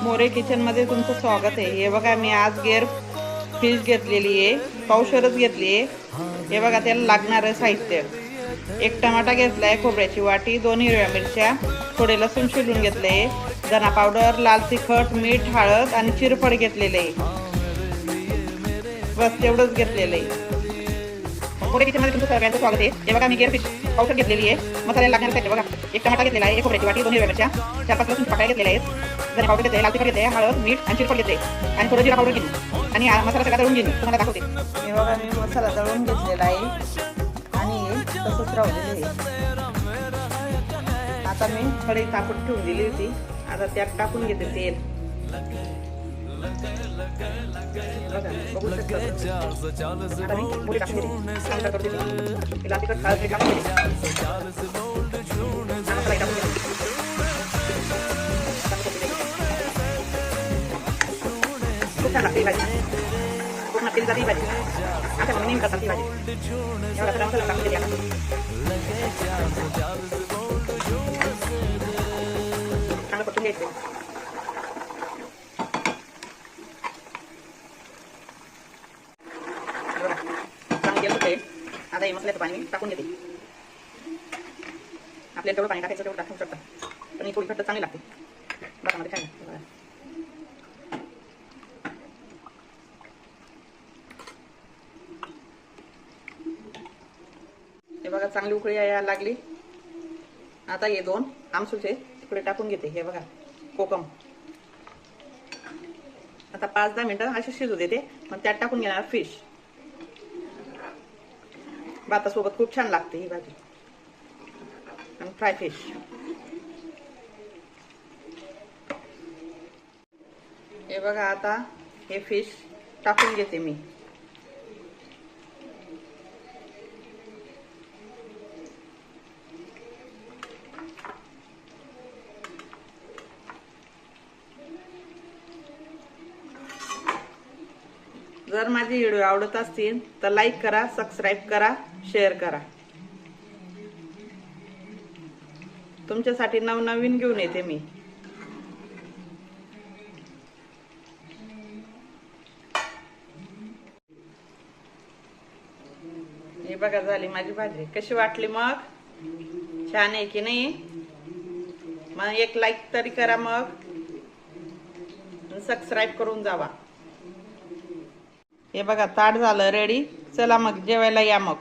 More kitchen मध्ये तुमचं स्वागत आहे। हे बघा मी आज गिर फिश घेतलेली आहे, पावशरच घेतली आहे। हे बघा त्याला लागणारं साहित्य, एक टमाटा घेतलाय, खोबऱ्याची वाटी, 2 हिरव्या मिरच्या, थोडे लसूण शिलून घेतले, धना पावडर, लाल तिखट, मीठ, हळद आणि चिरफड घेतलेले आहे। बस तेवढंच घेतलेलं आहे। मोरे किचन मध्ये तुमचं सगळ्यांचं स्वागत आहे। हे बघा मी गिर फिश पावशर घेतलेली आहे। मसाल्याला लागणारं साहित्य बघा, एक टमाटा घेतलेला आहे, एक खोबऱ्याची वाटी, 2 हिरव्या मिरच्या, 4-5 लसूण पाकळ्या घेतलेल्या आहेत, धने पावडर घेतले, लाल तिखट घेतले, हळद, मीठ आणि चिरफड घेतले आणि थोडं जिरा पावडर घेतली आणि मसाला सगळा तळून घेईन, तुम्हाला दाखवते। हे बघा मी मसाला तळून घेतलेला आहे आणि तसंच राहिलेलं आहे। आता मी कढई तापत ठेवून दिली होती, आता त्यात टाकून घेते तेल। बघा बघू शकता, आता मी मोरी टाकून घेते, चांगलं करते ती लाल तिखट, हळद, मीठ टाकून घेते, मसाला टाकून घेते, खूप छान लागते भाजी, पूर्ण तेल जाते भाजी, आता मी नेहमी करतात ती भाजी। एवढा तर मसाला टाकून देते, चांगलं परतून घ्यायचं। आता हे मसाल्याचं पाणी टाकून घेते, आपल्याला तेवढं पाणी टाकायचं तेवढं टाकू शकता, पण ही थोडी घट्ट चांगली लागते भातामध्ये खायला। हे बघा चांगली उकळी यायला लागली। आता हे 2 आमसूलचे तुकडे टाकून घेते, हे बघा कोकम। आता 5-10 मिनिटं अशी शिजू देते, मग त्यात टाकून घेणार फिश। भातासोबत खूप छान लागते ही भाजी आणि फ्राय फिश। हे बघा आता हे फिश टाकून घेते मी। जर माझी व्हिडिओ आवडत असतील तर लाईक करा, सबस्क्राईब करा, शेअर करा। तुमच्यासाठी नवनवीन घेऊन येते मी। हे बघा झाली माझी भाजी, कशी वाटली मग? छान आहे की नाही? मग एक लाईक तरी करा, मग सबस्क्राईब करून जावा। हे बघा ताट झालं रेडी, चला मग जेवायला या मग।